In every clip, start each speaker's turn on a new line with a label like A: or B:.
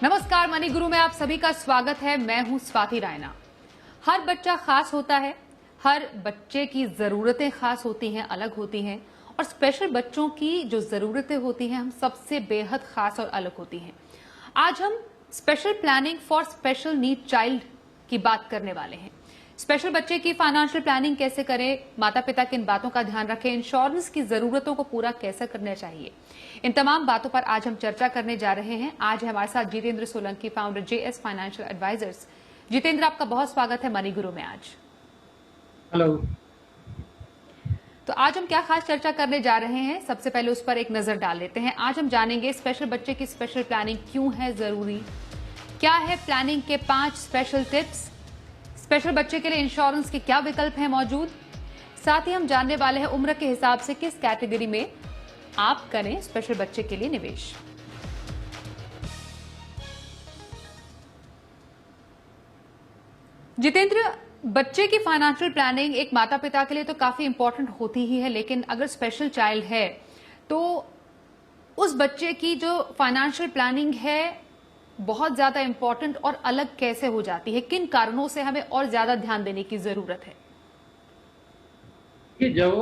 A: नमस्कार, मनी गुरु में आप सभी का स्वागत है। मैं हूं स्वाति रायना। हर बच्चा खास होता है, हर बच्चे की जरूरतें खास होती हैं, अलग होती हैं, और स्पेशल बच्चों की जो जरूरतें होती हैं हम सबसे बेहद खास और अलग होती हैं। आज हम special planning for special need child की बात करने वाले हैं। स्पेशल बच्चे की फाइनेंशियल प्लानिंग कैसे करें, माता पिता किन बातों का ध्यान रखें, इंश्योरेंस की जरूरतों को पूरा कैसे करना चाहिए, इन तमाम बातों पर आज हम चर्चा करने जा रहे हैं। आज है हमारे साथ Jitendra Solanki, founder JS financial advisors. Jitendra, आपका बहुत स्वागत है मनी गुरु में आज।
B: हेलो।
A: तो आज हम क्या खास चर्चा करने जा रहे हैं, सबसे पहले उस पर एक नजर डाल लेते हैं। आज हम जानेंगे स्पेशल बच्चे की स्पेशल प्लानिंग क्यों है जरूरी, क्या है प्लानिंग के 5 स्पेशल टिप्स, स्पेशल बच्चे के लिए इंश्योरेंस के क्या विकल्प हैं मौजूद। साथ ही हम जानने वाले हैं उम्र के हिसाब से किस कैटेगरी में आप करें स्पेशल बच्चे के लिए निवेश। जितेंद्र, बच्चे की फाइनेंशियल प्लानिंग एक माता पिता के लिए तो काफी इंपॉर्टेंट होती ही है, लेकिन अगर स्पेशल चाइल्ड है तो उस बच्चे की जो फाइनेंशियल प्लानिंग है बहुत ज्यादा इंपॉर्टेंट और अलग कैसे हो जाती है, किन कारणों से हमें और ज्यादा ध्यान देने की जरूरत है?
B: कि जब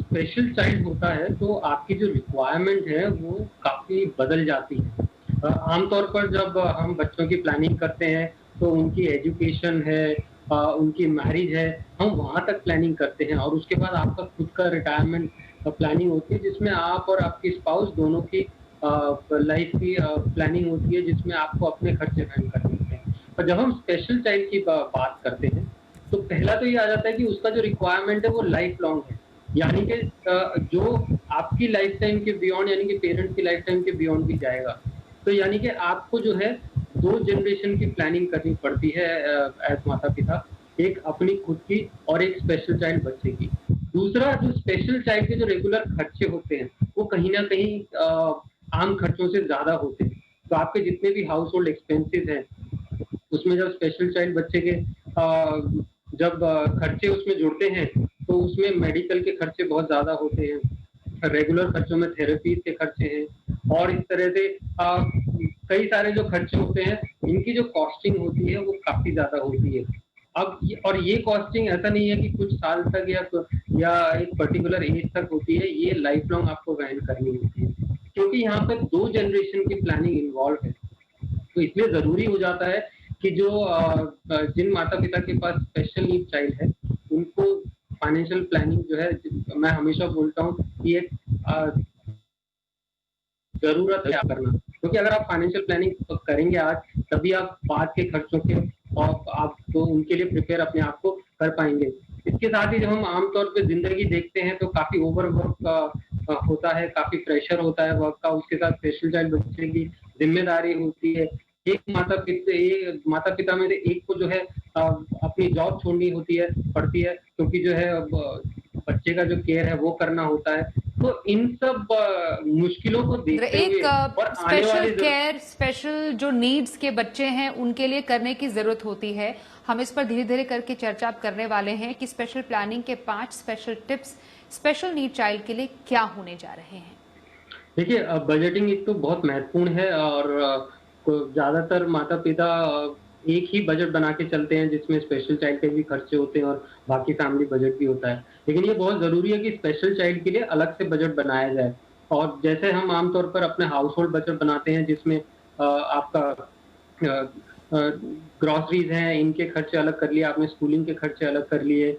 B: स्पेशल चाइल्ड होता है तो आपकी जो रिक्वायरमेंट है वो काफ़ी बदल जाती है। आमतौर पर जब हम बच्चों की प्लानिंग करते हैं तो उनकी एजुकेशन है, उनकी मैरिज है, हम वहाँ तक प्लानिंग करते हैं और उसके बाद आपका खुद का रिटायरमेंट प्लानिंग होती है जिसमें आप और आपकी स्पाउस दोनों की लाइफ की प्लानिंग होती है जिसमें आपको अपने खर्चे वहन करने होते हैं। और जब हम स्पेशल चाइल्ड की बात करते हैं तो पहला तो ये आ जाता है कि उसका जो रिक्वायरमेंट है वो लाइफ लॉन्ग है, यानी कि जो आपकी लाइफ टाइम के बियॉन्ड, यानी कि पेरेंट्स की लाइफ टाइम के बियॉन्ड भी जाएगा। तो यानी कि आपको जो है 2 जनरेशन की प्लानिंग करनी पड़ती है एज माता पिता, एक अपनी खुद की और एक स्पेशल चाइल्ड बच्चे की। दूसरा, जो स्पेशल चाइल्ड के जो रेगुलर खर्चे होते हैं वो कहीं ना कहीं आम खर्चों से ज्यादा होते हैं। तो आपके जितने भी हाउस होल्ड एक्सपेंसेस हैं उसमें जब स्पेशल चाइल्ड बच्चे के जब खर्चे उसमें जुड़ते हैं तो उसमें मेडिकल के खर्चे बहुत ज़्यादा होते हैं, रेगुलर खर्चों में थेरेपीज के खर्चे हैं और इस तरह से कई सारे जो खर्चे होते हैं इनकी जो कॉस्टिंग होती है वो काफ़ी ज़्यादा होती है। अब और ये कॉस्टिंग ऐसा नहीं है कि कुछ साल तक या एक पर्टिकुलर एज तक होती है, ये लाइफ लॉन्ग आपको वहन करनी होती है क्योंकि यहाँ पर 2 जनरेशन की प्लानिंग इन्वॉल्व है। तो इसलिए ज़रूरी हो जाता है कि जो जिन माता-पिता के पास स्पेशल नीड चाइल्ड है, उनको फाइनेंशियल प्लानिंग जो है, मैं हमेशा बोलता हूँ कि एक ज़रूरत है करना। क्योंकि अगर आप फाइनेंशियल प्लानिंग करेंगे आज, तभी आप बाद के खर्चों के और आप तो उनके लिए प्रिपेयर अपने आप को कर पाएँगे। इसके साथ ही जब हम आम तौर पे ज़िंदगी देखते हैं तो काफ़ी ओवरवर्क होता है, काफ़ी प्रेशर होता है वर्क का, उसके साथ स्पेशल चाइल्ड बच्चे की ज़िम्मेदारी होती है। एक माता-पिता में से एक को जो है अपनी जॉब छोड़नी होती है पड़ती है क्योंकि जो है अब बच्चे का जो केयर है वो करना होता है। तो इन सब मुश्किलों को देखते
A: एक
B: हुए और आने
A: स्पेशल
B: वाले जो
A: केयर, स्पेशल जो नीड्स के बच्चे हैं उनके लिए करने की जरूरत होती है। हम इस पर धीरे धीरे करके चर्चा करने वाले हैं कि स्पेशल प्लानिंग के 5 special tips special need child के लिए क्या होने जा रहे हैं।
B: देखिए, बजटिंग एक तो बहुत महत्वपूर्ण है और ज़्यादातर माता-पिता एक ही बजट बना के चलते हैं जिसमें स्पेशल चाइल्ड के भी खर्चे होते हैं और बाकी फैमिली बजट भी होता है। लेकिन ये बहुत ज़रूरी है कि स्पेशल चाइल्ड के लिए अलग से बजट बनाया जाए और जैसे हम आम तौर पर अपने हाउस होल्ड बजट बनाते हैं जिसमें आपका अ ग्रोसरीज़ हैं, इनके खर्चे अलग कर लिए आपने, स्कूलिंग के खर्चे अलग कर लिए।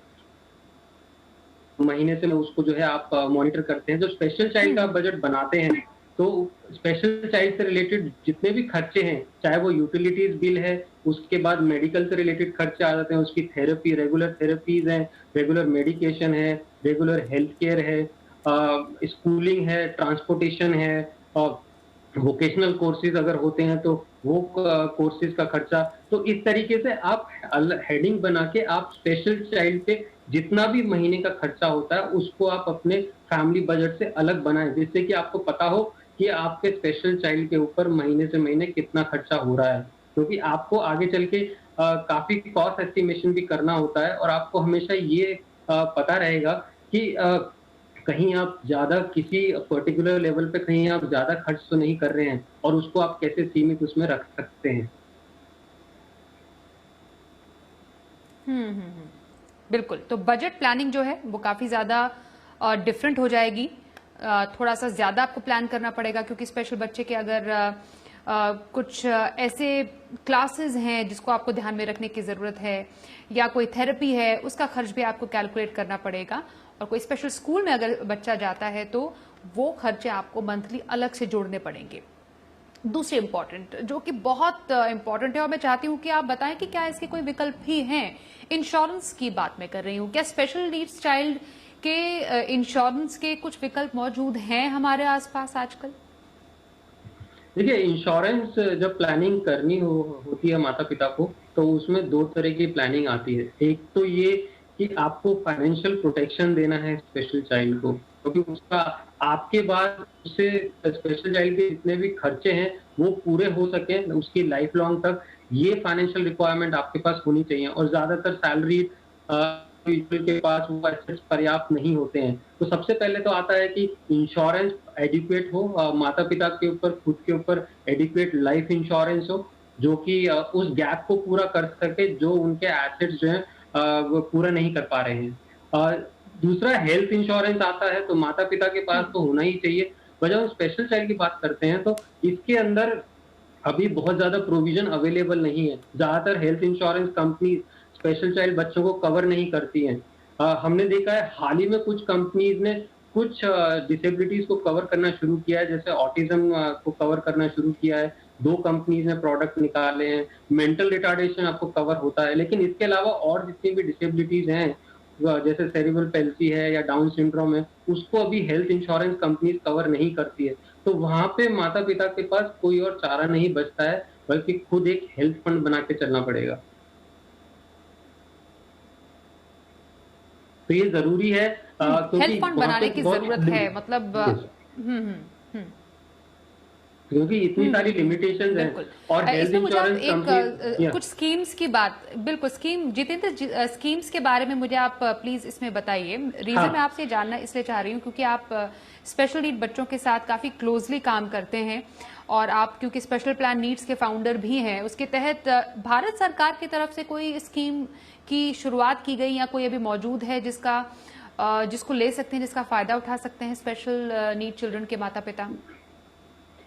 B: महीने से उसको जो है आप मॉनिटर करते हैं। जो स्पेशल चाइल्ड का आप बजट बनाते हैं, तो स्पेशल चाइल्ड से रिलेटेड जितने भी खर्चे हैं, चाहे वो यूटिलिटीज़ बिल है, उसके बाद मेडिकल से रिलेटेड खर्चे आ जाते हैं, उसकी थेरेपी, रेगुलर थेरेपीज़ हैं, रेगुलर मेडिकेशन है, रेगुलर हेल्थ केयर है, स्कूलिंग है, ट्रांसपोर्टेशन है, वोकेशनल कोर्सेज़ अगर होते हैं तो वो कोर्सेज़ का खर्चा। तो इस तरीके से आप हेडिंग बना के आप स्पेशल चाइल्ड पे जितना भी महीने का खर्चा होता है उसको आप अपने फैमिली बजट से अलग बनाएँ, जिससे कि आपको पता हो कि आपके स्पेशल चाइल्ड के ऊपर महीने से महीने कितना खर्चा हो रहा है। क्योंकि आपको आगे चल के काफ़ी कॉस्ट एस्टिमेशन भी करना होता है और आपको हमेशा ये पता रहेगा कि कहीं आप ज़्यादा किसी पर्टिकुलर लेवल पे कहीं आप ज़्यादा खर्च तो नहीं कर रहे हैं और उसको आप कैसे सीमित उसमें रख सकते हैं।
A: बिल्कुल, तो बजट प्लानिंग जो है वो काफ़ी ज़्यादा डिफरेंट हो जाएगी। थोड़ा-सा ज़्यादा आपको प्लान करना पड़ेगा क्योंकि स्पेशल बच्चे के अगर कुछ ऐसे क्लासेस हैं जिसको आपको ध्यान में रखने की ज़रूरत है या कोई थेरेपी है, उसका खर्च भी आपको कैलकुलेट करना पड़ेगा और कोई स्पेशल स्कूल में अगर बच्चा जाता है तो वो खर्चे आपको मंथली अलग से जोड़ने पड़ेंगे। दूसरे इंपॉर्टेंट जो कि बहुत इंपॉर्टेंट है और मैं चाहती हूं कि आप बताएं कि क्या इसके कोई विकल्प भी हैं। इंश्योरेंस की बात मैं कर रही हूं, क्या स्पेशल नीड्स चाइल्ड के इंश्योरेंस के कुछ विकल्प मौजूद हैं हमारे आसपास आजकल?
B: देखिए, इंश्योरेंस जब प्लानिंग करनी होती है माता-पिता को, तो उसमें 2 तरह की प्लानिंग आती है। एक तो ये कि आपको फाइनेंशियल प्रोटेक्शन देना है स्पेशल चाइल्ड को, क्योंकि उसका आपके बाद उससे स्पेशल चाइल्ड के जितने भी खर्चे हैं, वो पूरे हो सकें उसकी लाइफ लॉन्ग तक, ये फाइनेंशियल रिक्वायरमेंट आपके पास होनी चाहिए और ज़्यादातर सैलरी पीपल के पास वो एसेट्स पर्याप्त नहीं होते हैं। तो सबसे पहले तो आता है कि इंश्योरेंस एडिक्वेट हो, माता-पिता के ऊपर, खुद के ऊपर एडिक्वेट लाइफ इंश्योरेंस हो, जो कि उस गैप को पूरा कर सके जो उनके एसेट्स जो हैं वो पूरा नहीं कर पा रहे हैं। दूसरा हेल्थ इंश्योरेंस आता है, तो माता-पिता के पास तो होना ही चाहिए। पर जब हम स्पेशल चाइल्ड की बात करते हैं, तो इसके अंदर अभी बहुत ज़्यादा प्रोविज़न अवेलेबल नहीं है। ज़्यादातर health insurance company special child बच्चों को कवर नहीं करती हैं। हमने देखा है हाल ही में कुछ कंपनीज़ ने कुछ डिसेबिलिटीज़ को कवर करना शुरू किया है, जैसे ऑटिज़्म को कवर करना शुरू किया है। 2 कंपनीज़ ने प्रोडक्ट निकाले हैं। मेंटल रिटार्डेशन आपको कवर होता है, लेकिन इसके अलावा और जितनी भी डिसेबिलिटीज़ हैं, जैसे सेरेब्रल पैल्सी है या डाउन सिंड्रोम है, उसको अभी हेल्थ इंश्योरेंस कंपनीज़ कवर नहीं करती है। तो वहाँ पे माता-पिता के पास कोई और चारा नहीं बचता है, बल्कि खुद एक हेल्थ फंड बना के चलना पड़ेगा। तो ये ज़रूरी है
A: हेल्थ
B: क्योंकि
A: फंड
B: वहाँ पे
A: बनाने की
B: बहुत
A: जरूरत है, मतलब
B: यस,
A: हम्म।
B: क्योंकि इतनी सारी लिमिटेशंस हैं
A: बिल्कुल।
B: और हेल्थ
A: इसमें मुझे आप
B: इंश्योरेंस
A: एक
B: कंपनी या
A: कुछ स्कीम्स की बात, बिल्कुल स्कीम जितेंद्र स्कीम्स के बारे में मुझे आप प्लीज इसमें बताइए। रीजन मैं
B: हाँ,
A: आपसे जानना इसलिए चाह रही हूँ क्योंकि आप स्पेशल नीड बच्चों के साथ काफी क्लोजली काम करते हैं और आप क्योंकि स्पेशल प्लान नीड्स के फाउंडर भी हैं, उसके तहत भारत सरकार की तरफ से कोई स्कीम की शुरुआत की गई या कोई अभी मौजूद है जिसका जिसको ले सकते हैं, जिसका फायदा उठा सकते हैं स्पेशल नीड चिल्ड्रन के माता पिता?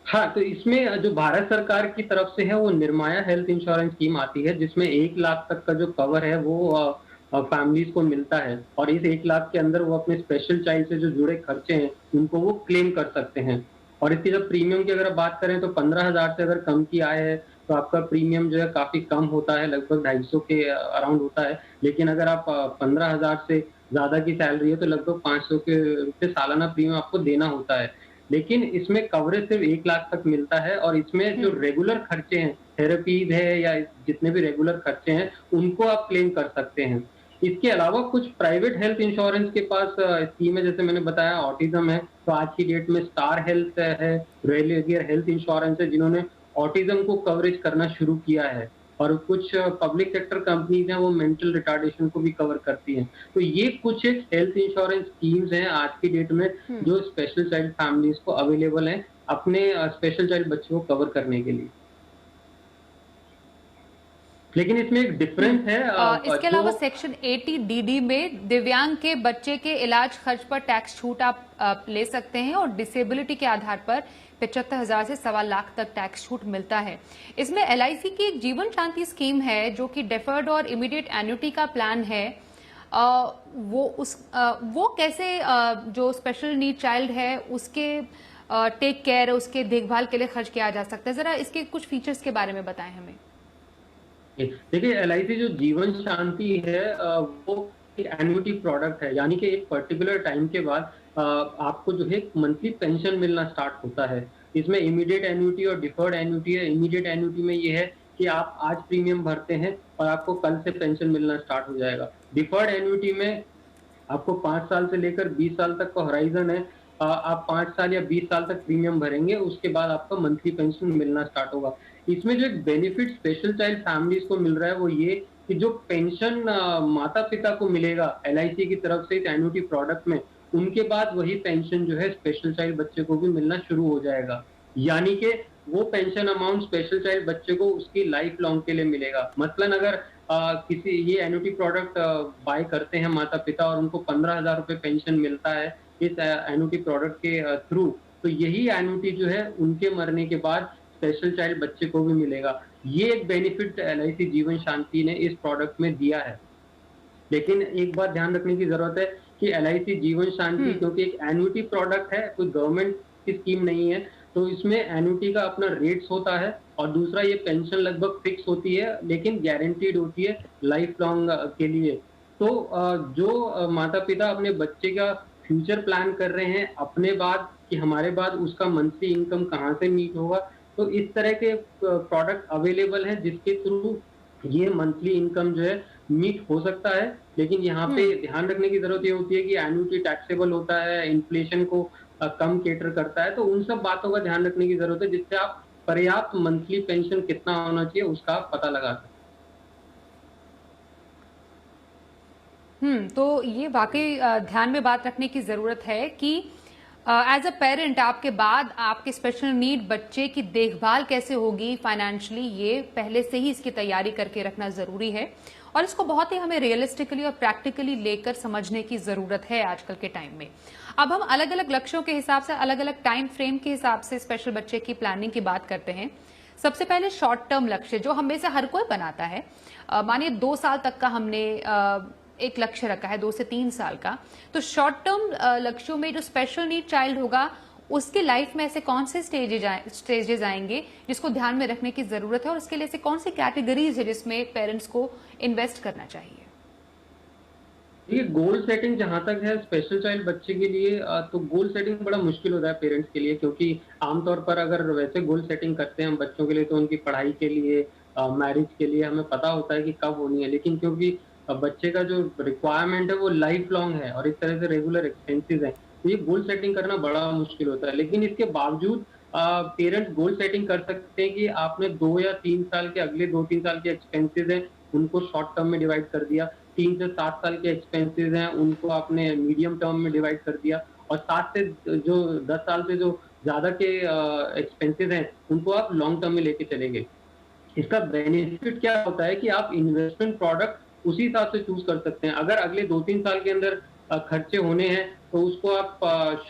B: हाँ, तो इसमें जो भारत सरकार की तरफ से है वो निर्माया हेल्थ इंश्योरेंस स्कीम आती है, जिसमें 1 लाख तक का जो कवर है वो फैमिलीज़ को मिलता है और इस 1 लाख के अंदर वो अपने स्पेशल चाइल्ड से जो जुड़े खर्चे हैं, उनको वो क्लेम कर सकते हैं। और इसकी जब प्रीमियम की अगर बात करें तो 15,000 से अगर कम की आय है, तो आपका प्रीमियम जो है काफ़ी कम होता है, लगभग 250 के अराउंड होता है। लेकिन अगर आप 15,000 से ज़्यादा की सैलरी है, तो लगभग 500 के रुपए सालाना प्रीमियम आपको देना होता है। लेकिन इसमें कवरेज सिर्फ 1 लाख तक मिलता है और इसमें जो रेगुलर खर्चे हैं, थेरेपीज़ है या जितने भी रेगुलर खर्चे हैं, उनको आप क्लेम कर सकते हैं। इसके अलावा कुछ प्राइवेट हेल्थ इंश्योरेंस के पास स्कीम है, जैसे मैंने बताया ऑटिज़्म है, तो आज की डेट में स्टार हेल्थ है, रेलियर हेल्थ इंश्योरेंस है, जिन्होंने ऑटिज़्म को कवरेज करना शुरू किया है और कुछ पब्लिक सेक्टर कंपनीज़ हैं, वो मेंटल रिटार्डेशन को भी कवर करती हैं। तो ये कुछ एक हेल्थ इंश्योरेंस स्कीम्स हैं आज की डेट में जो स्पेशल चाइल्ड फैमिलीज़ को अवेलेबल हैं, अपने स्पेशल चाइल्ड बच्चों को कवर करने के लिए। लेकिन इसमें एक डिफरेंस है
A: इसके
B: जो
A: अलावा सेक्शन 80 डीडी में दिव्यांग के बच्चे के इलाज खर्च पर टैक्स छूट आप ले सकते हैं और डिसेबिलिटी के आधार पर 75,000 से 1.25 लाख तक टैक्स छूट मिलता है। इसमें एलआईसी की एक जीवन शांति स्कीम है जो कि डेफर्ड और इमीडिएट एन्युटी का प्लान है। वो कैसे जो स्पेशल नीड चाइल्ड है उसके टेक केयर, उसके देखभाल के लिए खर्च किया जा सकता है? जरा इसके कुछ फीचर्स के बारे में बताएं हमें।
B: देखिए एलआईसी जो जीवन शांति है वो एक एन्युटी प्रोडक्ट है, यानी कि एक पर्टिकुलर टाइम के बाद आपको जो है मंथली पेंशन मिलना स्टार्ट होता है। इसमें इमीडिएट एन्युटी और डिफर्ड एन्युटी है। इमीडिएट एन्युटी में ये है कि आप आज प्रीमियम भरते हैं और आपको कल से पेंशन मिलना स्टार्ट हो जाएगा। डिफर्ड एन्युटी में आपको 5 साल से लेकर 20 साल तक का होराइज़न है। आप 5 साल या 20 साल तक प्रीमियम भरेंगे, उसके बाद आपका मंथली पेंशन मिलना स्टार्ट होगा। इसमें जो एक बेनिफिट स्पेशल चाइल्ड फैमिलीज़ को मिल रहा है, वो ये कि जो पेंशन माता-पिता को मिलेगा एलआईसी की तरफ से इस एन्युटी प्रोडक्ट में, उनके बाद वही पेंशन जो है स्पेशल चाइल्ड बच्चे को भी मिलना शुरू हो जाएगा। यानी कि वो पेंशन अमाउंट स्पेशल चाइल्ड बच्चे को उसकी लाइफ लॉन्ग के लिए मिलेगा। मसलन अगर किसी ये एन्युटी प्रोडक्ट बाय करते हैं माता-पिता और उनको 15,000 रुपए पेंशन मिलता है इस एन्युटी प्रोडक्ट के थ्रू, तो यही एन्युटी जो है उनके मरने के बाद स्पेशल चाइल्ड बच्चे को भी मिलेगा। ये एक बेनिफिट एलआईसी जीवन शांति ने इस प्रोडक्ट में दिया है। लेकिन एक बात ध्यान रखने की जरूरत है कि एलआईसी जीवन शांति क्योंकि एक एन्युटी प्रोडक्ट है, कोई गवर्नमेंट की स्कीम नहीं है, तो इसमें एन्युटी का अपना रेट्स होता है और दूसरा ये पेंशन लगभग फिक्स होती है लेकिन गारंटीड होती है लाइफ लॉन्ग के लिए। तो जो माता-पिता अपने बच्चे का फ्यूचर प्लान कर रहे हैं अपने बाद कि हमारे बाद उसका मंथली इनकम कहाँ से मीट होगा, तो इस तरह के प्रोडक्ट अवेलेबल हैं जिसके थ्रू ये मंथली इनकम जो है मीट हो सकता है। लेकिन यहाँ पे ध्यान रखने की जरूरत ये होती है कि एन्युटी टैक्सेबल होता है, इन्फ्लेशन को कम केटर करता है, तो उन सब बातों का ध्यान रखने की जरूरत है जिससे आप पर्याप्त मंथली पेंशन कितना होना चाहिए उसका आप पता लगा सकते
A: तो ये वाकई ध्यान में बात रखने की जरूरत है कि एज अ पेरेंट आपके बाद आपके स्पेशल नीड बच्चे की देखभाल कैसे होगी फाइनेंशियली, ये पहले से ही इसकी तैयारी करके रखना जरूरी है और इसको बहुत ही हमें रियलिस्टिकली और प्रैक्टिकली लेकर समझने की जरूरत है आजकल के टाइम में। अब हम अलग अलग लक्ष्यों के हिसाब से, अलग अलग टाइम फ्रेम के हिसाब से स्पेशल बच्चे की प्लानिंग की बात करते हैं। सबसे पहले शॉर्ट टर्म लक्ष्य जो हम में से हर कोई बनाता है, मानिए 2 साल तक का हमने एक लक्ष्य रखा है, 2 से 3 साल का, तो शॉर्ट टर्म लक्ष्यों में जो स्पेशल नीड चाइल्ड होगा उसके लाइफ में ऐसे कौन से स्टेजेस आएंगे जिसको ध्यान में रखने की जरूरत है और इसके लिए ऐसे कौन सी कैटेगरीज है जिसमें पेरेंट्स को इन्वेस्ट करना चाहिए?
B: ये गोल सेटिंग जहाँ तक है स्पेशल चाइल्ड बच्चे के लिए, तो गोल सेटिंग बड़ा मुश्किल होता है पेरेंट्स के लिए, क्योंकि आमतौर पर अगर वैसे गोल सेटिंग करते हैं हम बच्चों के लिए तो उनकी पढ़ाई के लिए, मैरिज के लिए हमें पता होता है कि कब होनी है। लेकिन क्योंकि बच्चे का जो रिक्वायरमेंट है वो लाइफ लॉन्ग है और एक तरह से रेगुलर एक्सपेंसेस है, तो ये गोल सेटिंग करना बड़ा मुश्किल होता है। लेकिन इसके बावजूद पेरेंट्स गोल सेटिंग कर सकते हैं कि आपने 2 या 3 साल के, अगले 2-3 साल के एक्सपेंसेस हैं उनको शॉर्ट टर्म में डिवाइड कर दिया, 3 से 7 साल के एक्सपेंसेस हैं उनको आपने मीडियम टर्म में डिवाइड कर दिया और 7 से जो 10 साल से जो ज्यादा के एक्सपेंसेस हैं उनको आप लॉन्ग टर्म में लेके चले गए। इसका बेनिफिट क्या होता है कि आप इन्वेस्टमेंट प्रोडक्ट उसी हिसाब से चूज कर सकते हैं। अगर अगले 2-3 साल के अंदर खर्चे होने हैं तो उसको आप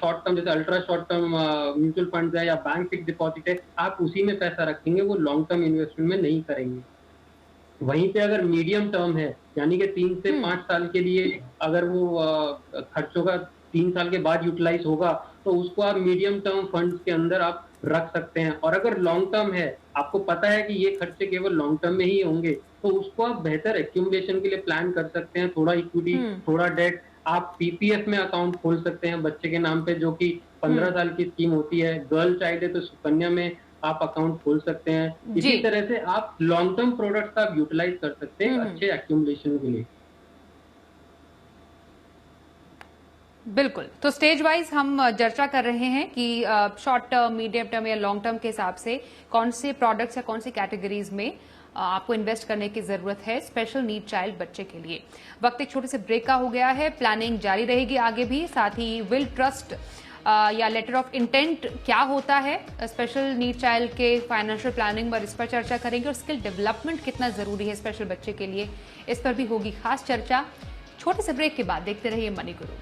B: शॉर्ट टर्म, जैसे ultra short term mutual fund है या बैंक फिक्स डिपॉजिट है, आप उसी में पैसा रखेंगे, वो लॉन्ग टर्म इन्वेस्टमेंट में नहीं करेंगे। वहीं पे अगर मीडियम टर्म है यानी कि 3 से 5 साल के लिए अगर वो खर्चों का 3 साल के बाद यूटिलाइज होगा तो उसको आप मीडियम टर्म फंड्स के अंदर आप रख सकते हैं। और अगर लॉन्ग टर्म है, आपको पता है कि ये खर्चे केवल लॉन्ग टर्म में ही होंगे, तो उसको आप बेहतर एक्यूमुलेशन के लिए प्लान कर सकते हैं। थोड़ा इक्विटी, थोड़ा डेट, आप पीपीएफ में अकाउंट खोल सकते हैं बच्चे के नाम पे, जो कि 15 साल की स्कीम होती है। गर्ल चाइल्ड है तो सुकन्या में आप अकाउंट खोल सकते हैं। इसी तरह से आप लॉन्ग टर्म प्रोडक्ट्स आप यूटिलाइज कर सकते हैं अच्छे एक्यूमुलेशन के लिए।
A: बिल्कुल, तो स्टेज वाइज हम चर्चा कर रहे हैं कि शॉर्ट टर्म, मीडियम टर्म या लॉन्ग टर्म के हिसाब से कौन से प्रोडक्ट्स या कौन सी कैटेगरीज में आपको इन्वेस्ट करने की जरूरत है स्पेशल नीड चाइल्ड बच्चे के लिए। वक्त एक छोटे से ब्रेक का हो गया है, प्लानिंग जारी रहेगी आगे भी, साथ ही विल ट्रस्ट या लेटर ऑफ इंटेंट क्या होता है स्पेशल नीड चाइल्ड के फाइनेंशियल प्लानिंग पर, इस पर चर्चा करेंगे और स्किल डेवलपमेंट कितना जरूरी है स्पेशल बच्चे के लिए, इस पर भी होगी खास चर्चा। छोटे से ब्रेक के बाद देखते रहिए मनी गुरु।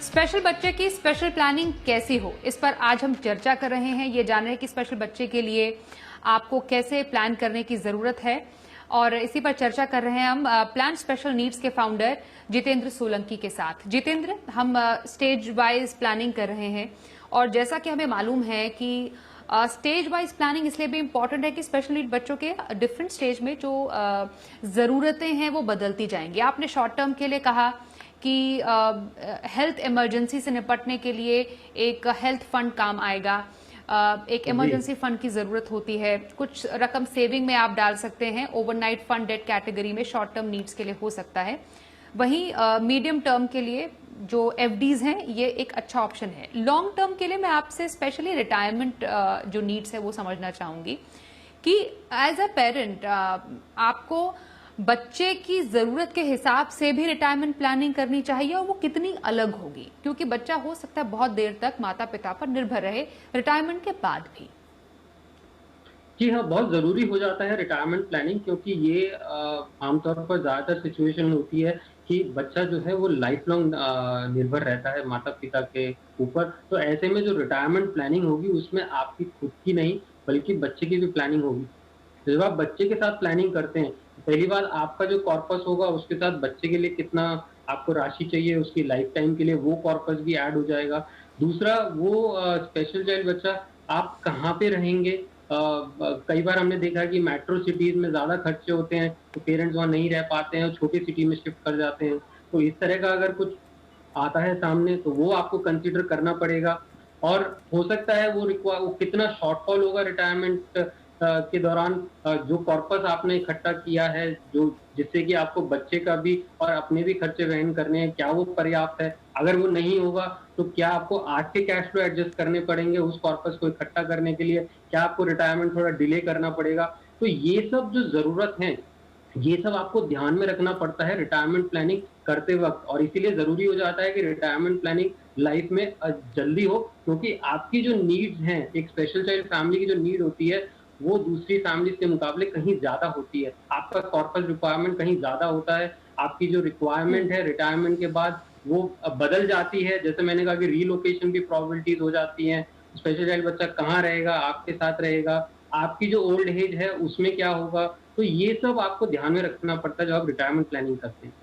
A: स्पेशल बच्चे की स्पेशल प्लानिंग कैसी हो, इस पर आज हम चर्चा कर रहे हैं। ये जान रहे हैं कि स्पेशल बच्चे के लिए आपको कैसे प्लान करने की जरूरत है और इसी पर चर्चा कर रहे हैं हम प्लान स्पेशल नीड्स के फाउंडर जितेंद्र सोलंकी के साथ। जितेंद्र, हम स्टेज वाइज प्लानिंग कर रहे हैं और जैसा कि हमें मालूम है कि स्टेज वाइज प्लानिंग इसलिए भी इम्पोर्टेंट है कि स्पेशल नीड बच्चों के डिफरेंट स्टेज में जो जरूरतें हैं वो बदलती जाएंगी। आपने शॉर्ट टर्म के लिए कहा कि हेल्थ इमरजेंसी से निपटने के लिए एक हेल्थ फंड काम आएगा, एक इमरजेंसी फंड की जरूरत होती है, कुछ रकम सेविंग में आप डाल सकते हैं, ओवरनाइट फंड डेट कैटेगरी में शॉर्ट टर्म नीड्स के लिए हो सकता है। वहीं मीडियम टर्म के लिए जो एफडीज हैं ये एक अच्छा ऑप्शन है। लॉन्ग टर्म के लिए मैं आपसे स्पेशली रिटायरमेंट जो नीड्स है वो समझना चाहूंगी कि एज अ पेरेंट आपको बच्चे की जरूरत के हिसाब से भी रिटायरमेंट प्लानिंग करनी चाहिए, और वो कितनी अलग होगी, क्योंकि बच्चा हो सकता है बहुत देर तक माता पिता पर निर्भर रहे रिटायरमेंट के बाद भी।
B: जी हाँ, बहुत ज़रूरी हो जाता है रिटायरमेंट प्लानिंग, क्योंकि ये आमतौर पर ज़्यादातर सिचुएशन होती है कि बच्चा जो है वो लाइफ लॉन्ग निर्भर रहता है माता-पिता के ऊपर। तो ऐसे में जो रिटायरमेंट प्लानिंग होगी उसमें आपकी खुद की नहीं, बल्कि बच्चे की भी प्लानिंग होगी। जब आप बच्चे के साथ प्लानिंग करते हैं, तो पहली बात आपका जो कॉर्पस होगा उसके साथ बच्चे के लिए कितना आपको राशि चाहिए उसकी लाइफ टाइम के लिए, वो कॉर्पस भी ऐड हो जाएगा। दूसरा वो स्पेशल चाइल्ड बच्चा आप कहाँ पे रहेंगे? कई बार हमने देखा है कि मेट्रो सिटीज़ में ज़्यादा खर्चे होते हैं, तो पेरेंट्स वहाँ नहीं रह पाते हैं और छोटी सिटी में शिफ्ट कर जाते हैं। तो इस तरह का अगर कुछ आता है सामने तो वो आपको कंसीडर करना पड़ेगा। और हो सकता है वो कितना शॉर्टफॉल होगा रिटायरमेंट के दौरान, जो कॉर्पस आपने इकट्ठा किया है, जो जिससे कि आपको बच्चे का भी और अपने भी खर्चे वहन करने हैं, क्या वो पर्याप्त है? अगर वो नहीं होगा, तो क्या आपको आज के कैश फ्लो एडजस्ट करने पड़ेंगे उस कॉर्पस को इकट्ठा करने के लिए? क्या आपको रिटायरमेंट थोड़ा डिले करना पड़ेगा? तो ये सब जो ज़रूरत है, ये सब आपको ध्यान में रखना पड़ता है रिटायरमेंट प्लानिंग करते वक़्त, और इसीलिए ज़रूरी हो जाता है कि रिटायरमेंट प्लानिंग लाइफ़ में जल्दी हो, क्योंकि आपकी जो नीड्स हैं, एक स्पेशल चाइल्ड फैमिली की जो नीड होती है, वो दूसरी फैमिलीज़ के मुकाबले कहीं ज़्यादा होती है। आपका कॉर्पस रिक्वायरमेंट कहीं ज़्यादा होता है, आपकी जो रिक्वायरमेंट है रिटायरमेंट के बाद वो बदल जाती है। जैसे मैंने कहा कि रिलोकेशन की प्रोबेबिलिटीज़ हो जाती हैं, स्पेशल चाइल्ड बच्चा कहाँ रहेगा, आपके साथ रहेगा, आपकी जो ओल्ड एज है उसमें क्या होगा? तो ये सब आपको ध्यान में रखना पड़ता है जब आप रिटायरमेंट प्लानिंग करते हैं।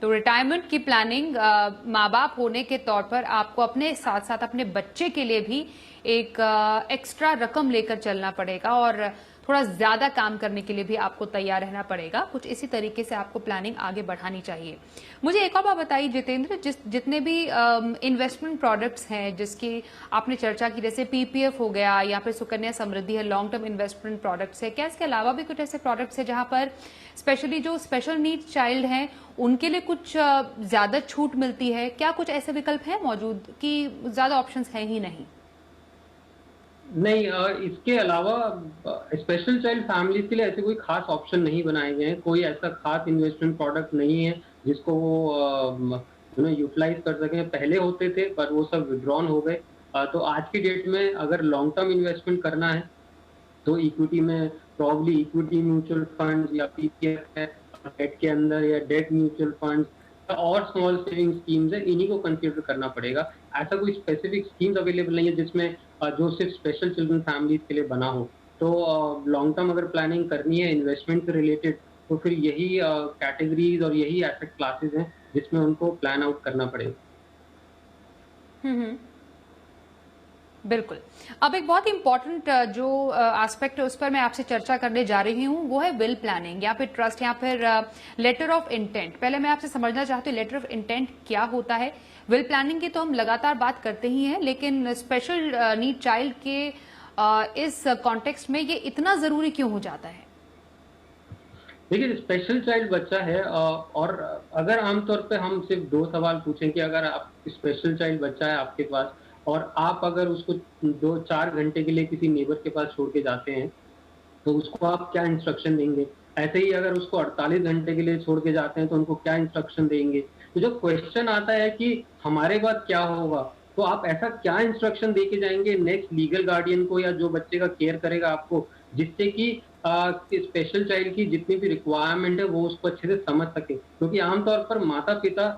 A: तो रिटायरमेंट की प्लानिंग माँ बाप होने के तौर पर आपको अपने साथ साथ अपने बच्चे के लिए भी एक एक्स्ट्रा रकम लेकर चलना पड़ेगा, और थोड़ा ज्यादा काम करने के लिए भी आपको तैयार रहना पड़ेगा। कुछ इसी तरीके से आपको प्लानिंग आगे बढ़ानी चाहिए। मुझे एक और बात बताइए जितेंद्र, जितने भी इन्वेस्टमेंट प्रोडक्ट्स हैं जिसकी आपने चर्चा की, जैसे पीपीएफ हो गया या फिर सुकन्या समृद्धि है, लॉन्ग टर्म इन्वेस्टमेंट प्रोडक्ट्स है, क्या इसके अलावा भी कुछ ऐसे प्रोडक्ट्स है जहां पर स्पेशली जो स्पेशल नीड्स चाइल्ड हैं उनके लिए कुछ ज्यादा छूट मिलती है? क्या कुछ ऐसे विकल्प हैं मौजूद कि ज्यादा ऑप्शंस हैं ही नहीं?
B: नहीं, इसके अलावा स्पेशल चाइल्ड फैमिलीज़ के लिए ऐसे कोई ख़ास ऑप्शन नहीं बनाए गए हैं। कोई ऐसा ख़ास इन्वेस्टमेंट प्रोडक्ट नहीं है जिसको वो यूटिलाइज़ कर सकें। पहले होते थे पर वो सब विथड्रॉन हो गए। तो आज की डेट में अगर लॉन्ग टर्म इन्वेस्टमेंट करना है तो इक्विटी में प्रॉब्ली इक्विटी म्यूचुअल फंड या पीपीएफ है, डेट के अंदर या डेट म्यूचुअल फंड और स्मॉल सेविंग स्कीम्स है, इन्हीं को कंसीडर करना पड़ेगा। ऐसा कोई स्पेसिफिक स्कीम्स अवेलेबल नहीं है जिसमें जो सिर्फ स्पेशल चिल्ड्रन फैमिलीज के लिए बना हो। तो लॉन्ग टर्म अगर प्लानिंग करनी है इन्वेस्टमेंट से रिलेटेड, तो फिर यही कैटेगरीज और यही एसेट क्लासेस हैं जिसमें उनको प्लान आउट करना पड़ेगा।
A: हम्म, बिल्कुल। अब एक बहुत इंपॉर्टेंट जो एस्पेक्ट है उस पर मैं आपसे चर्चा करने जा रही हूँ, वो है विल प्लानिंग या फिर ट्रस्ट या फिर लेटर ऑफ इंटेंट। पहले मैं आपसे समझना चाहती हूँ लेटर ऑफ इंटेंट क्या होता है। विल प्लानिंग की तो हम लगातार बात करते ही हैं, लेकिन स्पेशल नीड चाइल्ड के इस कॉन्टेक्स्ट में ये इतना जरूरी क्यों हो जाता है?
B: देखिए, स्पेशल चाइल्ड बच्चा है, और अगर आमतौर पे हम सिर्फ 2 सवाल पूछें कि अगर आप स्पेशल चाइल्ड बच्चा है आपके पास और आप अगर उसको 2-4 घंटे के लिए किसी नेबर के पास छोड़ के जाते हैं, तो उसको आप क्या इंस्ट्रक्शन देंगे? ऐसे ही अगर उसको 48 घंटे के लिए छोड़ के जाते हैं, तो उनको क्या इंस्ट्रक्शन देंगे? तो जब क्वेश्चन आता है कि हमारे बाद क्या होगा, तो आप ऐसा क्या इंस्ट्रक्शन दे के जाएँगे नेक्स्ट लीगल गार्डियन को या जो बच्चे का केयर करेगा आपको, जिससे कि स्पेशल चाइल्ड की जितनी भी रिक्वायरमेंट है, वो उसको अच्छे से समझ सके। क्योंकि आमतौर पर माता-पिता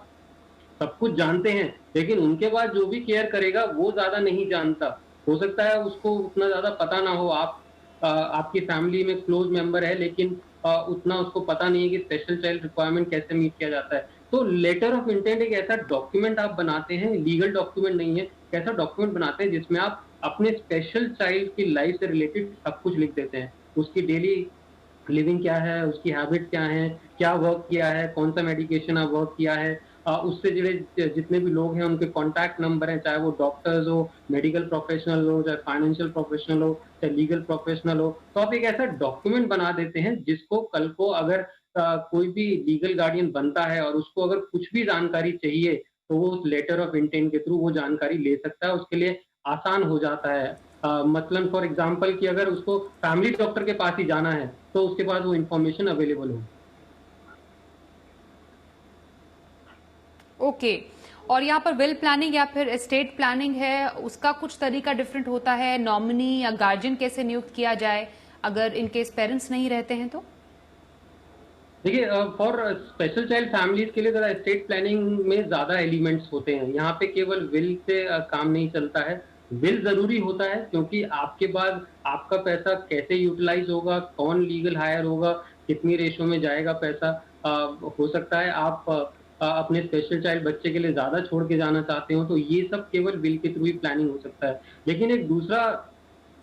B: सब कुछ जानते हैं, लेकिन उनके बाद जो भी केयर करेगा वो ज़्यादा नहीं जानता। हो सकता है उसको उतना ज़्यादा पता ना हो, आपकी फैमिली में क्लोज़ मेंबर है, लेकिन उतना उसको पता नहीं है कि स्पेशल चाइल्ड रिक्वायरमेंट कैसे मीट किया जाता है। तो लेटर ऑफ इंटेंट एक ऐसा डॉक्यूमेंट आप बनाते हैं, लीगल डॉक्यूमेंट नहीं है, एक ऐसा डॉक्यूमेंट बनाते हैं जिसमें आप अपने स्पेशल चाइल्ड की लाइफ़ से रिलेटेड सब कुछ लिख देते हैं। उसकी डेली लिविंग क्या है, उसकी हैबिट क्या हैं, क्या वर्क किया है, कौन-सा मेडिकेशन वर्क किया है, उससे जुड़े जितने भी लोग हैं उनके कॉन्टैक्ट नंबर हैं, चाहे वो डॉक्टर्स हो, मेडिकल प्रोफेशनल हो, चाहे फाइनेंशियल प्रोफेशनल हो, चाहे लीगल प्रोफेशनल हो। तो आप एक ऐसा डॉक्यूमेंट बना देते हैं जिसको कल को अगर कोई भी लीगल गार्डियन बनता है और उसको अगर कुछ भी जानकारी चाहिए, तो वो उस लेटर ऑफ इंटेंट के थ्रू वो जानकारी ले सकता है। उसके लिए आसान हो जाता है। मसलन फॉर एग्जांपल कि अगर उसको फैमिली डॉक्टर के पास ही जाना है, तो उसके पास वो इन्फॉर्मेशन अवेलेबल हो।
A: ओके। और यहाँ पर विल प्लानिंग या फिर एस्टेट प्लानिंग है, उसका कुछ तरीका डिफरेंट होता है? नॉमिनी या गार्जियन कैसे नियुक्त किया जाए अगर इनकेस पेरेंट्स नहीं रहते हैं तो?
B: देखिए, फॉर स्पेशल चाइल्ड फैमिलीज के लिए ज़रा एस्टेट प्लानिंग में ज़्यादा एलिमेंट्स होते हैं। यहाँ पे केवल विल से काम नहीं चलता है। विल ज़रूरी होता है क्योंकि आपके बाद आपका पैसा कैसे यूटिलाइज़ होगा, कौन लीगल हायर होगा, कितनी रेशो में जाएगा पैसा। हो सकता है आप अपने स्पेशल चाइल्ड बच्चे के लिए ज़्यादा छोड़ के जाना चाहते हो, तो ये सब केवल विल के थ्रू ही प्लानिंग हो सकता है। लेकिन एक दूसरा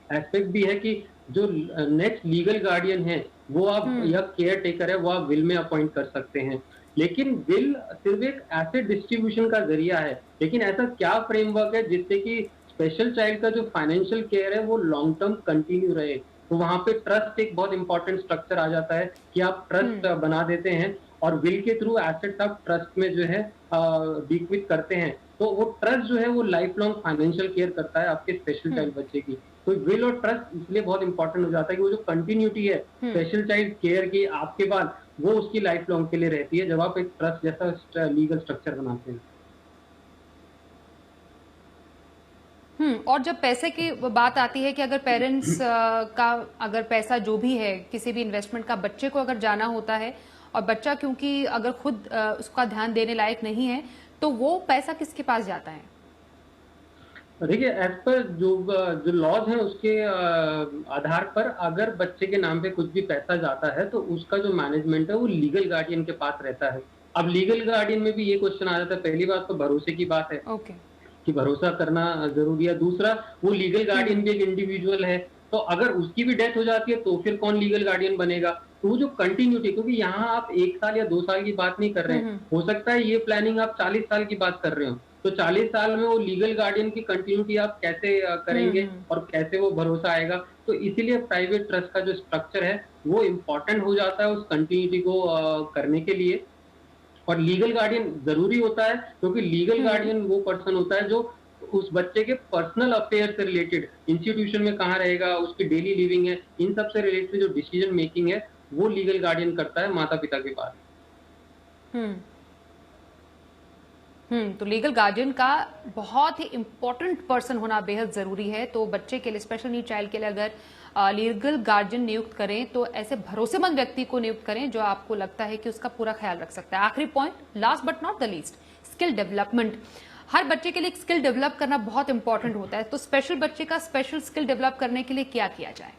B: एस्पेक्ट भी है कि जो नेक्स्ट लीगल गार्डियन है, वो आप या केयर टेकर है, वो आप विल में अपॉइंट कर सकते हैं। लेकिन विल सिर्फ एक एसेट डिस्ट्रीब्यूशन का जरिया है। लेकिन ऐसा क्या फ्रेमवर्क है जिससे कि स्पेशल चाइल्ड का जो फाइनेंशियल केयर है वो लॉन्ग टर्म कंटिन्यू रहे? तो वहां पे ट्रस्ट एक बहुत इंपॉर्टेंट स्ट्रक्चर आ जाता है कि आप ट्रस्ट बना देते हैं और विल के थ्रू एसेट्स आप ट्रस्ट में जो है बीक्विथ करते हैं। तो वो ट्रस्ट जो है वो लाइफ लॉन्ग फाइनेंशियल केयर करता है आपके स्पेशल चाइल्ड बच्चे की। तो विल और ट्रस्ट इसलिए बहुत इंपॉर्टेंट हो जाता है कि वो जो कंटिन्यूटी है स्पेशल चाइल्ड केयर की आपके बाद, वो उसकी लाइफ लॉन्ग के लिए रहती है जब आप एक ट्रस्ट जैसा लीगल स्ट्रक्चर बनाते हैं।
A: और जब पैसे की बात आती है कि अगर पेरेंट्स का अगर पैसा जो भी है किसी भी इन्वेस्टमेंट का बच्चे को अगर जाना होता है और बच्चा क्योंकि अगर खुद उसका ध्यान देने लायक नहीं है, तो वो पैसा किसके पास जाता है?
B: देखिए, एज पर जो जो लॉज हैं उसके आधार पर अगर बच्चे के नाम पे कुछ भी पैसा जाता है तो उसका जो मैनेजमेंट है वो लीगल गार्डियन के पास रहता है। अब लीगल गार्डियन में भी ये क्वेश्चन आ जाता है, पहली बात तो भरोसे की बात है
A: ओके।
B: कि भरोसा करना जरूरी है। दूसरा, वो लीगल गार्डियन भी एक इंडिविजुअल है, तो अगर उसकी भी डेथ हो जाती है तो फिर कौन लीगल गार्डियन बनेगा? तो वो जो कंटिन्यूटी, क्योंकि यहाँ आप 1 साल या 2 साल की बात नहीं कर रहे हैं, हो सकता है ये प्लानिंग आप 40 साल की बात कर रहे हो। तो 40 साल में वो लीगल गार्डियन की कंटिन्यूटी आप कैसे करेंगे और कैसे वो भरोसा आएगा? तो इसीलिए प्राइवेट ट्रस्ट का जो स्ट्रक्चर है वो इम्पोर्टेंट हो जाता है उस कंटिन्यूटी को करने के लिए। और लीगल गार्डियन जरूरी होता है क्योंकि लीगल गार्डियन वो पर्सन होता है जो उस बच्चे के पर्सनल अफेयर से रिलेटेड, इंस्टीट्यूशन में कहाँ रहेगा, उसकी डेली लिविंग है, इन सब से रिलेटेड जो डिसीजन मेकिंग है वो लीगल गार्डियन करता है माता पिता के बाद।
A: तो लीगल गार्डियन का बहुत ही इम्पोर्टेंट पर्सन होना बेहद जरूरी है। तो बच्चे के लिए, स्पेशल नीड चाइल्ड के लिए अगर लीगल गार्डियन नियुक्त करें तो ऐसे भरोसेमंद व्यक्ति को नियुक्त करें जो आपको लगता है कि उसका पूरा ख्याल रख सकता है। आखिरी point, last but not the least, skill development. हर बच्चे के लिए एक स्किल डेवलप करना बहुत इंपॉर्टेंट होता है, तो स्पेशल बच्चे का स्पेशल स्किल डेवलप करने के लिए क्या किया जाए?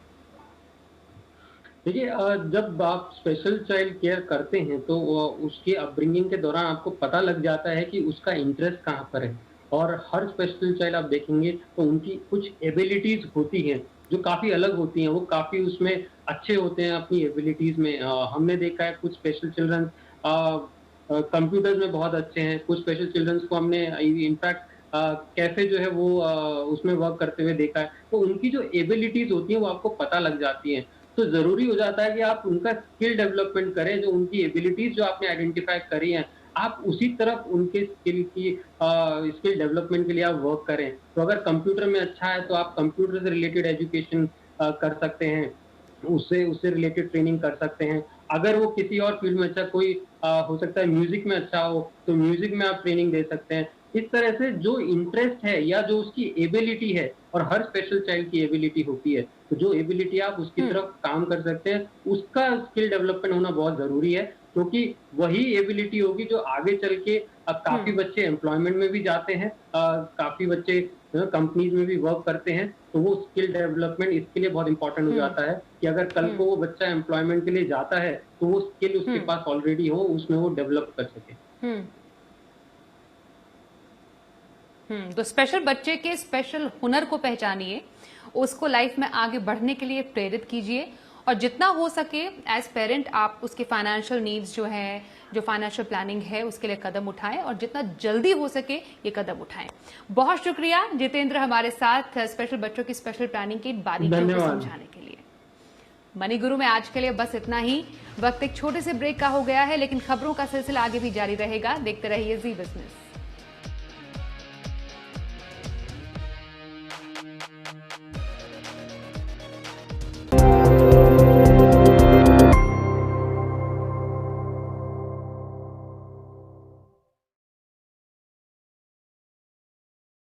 B: देखिए, जब आप स्पेशल चाइल्ड केयर करते हैं तो उसकी अपब्रिंगिंग के दौरान आपको पता लग जाता है कि उसका इंटरेस्ट कहाँ पर है। और हर स्पेशल चाइल्ड आप देखेंगे तो उनकी कुछ एबिलिटीज होती हैं जो काफी अलग होती हैं, वो काफी उसमें अच्छे होते हैं अपनी एबिलिटीज में। हमने देखा है कुछ स्पेशल चिल्ड्रन कंप्यूटर्स में बहुत अच्छे हैं, कुछ स्पेशल चिल्ड्रंस को हमने इनफैक्ट कैफे जो है वो उसमें वर्क करते हुए देखा है। तो उनकी जो एबिलिटीज होती हैं वो आपको पता लग जाती हैं। तो जरूरी हो जाता है कि आप उनका स्किल डेवलपमेंट करें, जो उनकी एबिलिटीज जो आपने आइडेंटिफाई करी हैं, आप उसी तरफ उनके स्किल की स्किल डेवलपमेंट के लिए आप वर्क करें। तो अगर कंप्यूटर में अच्छा है तो आप कंप्यूटर से रिलेटेड एजुकेशन कर सकते हैं, उससे उससे रिलेटेड ट्रेनिंग कर सकते हैं। अगर वो किसी और फील्ड में अच्छा, कोई हो सकता है म्यूजिक में अच्छा हो तो म्यूजिक में आप ट्रेनिंग दे सकते हैं। इस तरह से जो इंटरेस्ट है या जो उसकी एबिलिटी है, और हर स्पेशल चाइल्ड की एबिलिटी होती है, तो जो एबिलिटी आप उसकी तरफ काम कर सकते हैं, उसका स्किल डेवलपमेंट होना बहुत जरूरी है। क्योंकि वही एबिलिटी होगी जो आगे चल के काफी बच्चे एम्प्लॉयमेंट में भी जाते हैं, काफी बच्चे कंपनीज में भी वर्क करते हैं। तो वो स्किल डेवलपमेंट इसके लिए बहुत इंपॉर्टेंट हो जाता है कि अगर कल को वो बच्चा एम्प्लॉयमेंट के लिए जाता है तो वो स्किल उसके पास ऑलरेडी हो, उसमें वो डेवलप कर सके।
A: तो स्पेशल बच्चे के स्पेशल हुनर को पहचानिए, उसको लाइफ में आगे बढ़ने के लिए प्रेरित कीजिए, और जितना हो सके एज पेरेंट आप उसके फाइनेंशियल नीड्स जो है, जो फाइनेंशियल प्लानिंग है, उसके लिए कदम उठाएं और जितना जल्दी हो सके ये कदम उठाएं। बहुत शुक्रिया जितेंद्र, हमारे साथ स्पेशल बच्चों की स्पेशल प्लानिंग की बारीकियों को समझाने के लिए। मनी गुरु में आज के लिए बस इतना ही। वक्त एक छोटे से ब्रेक का हो गया है, लेकिन खबरों का सिलसिला आगे भी जारी रहेगा। देखते रहिए जी बिजनेस।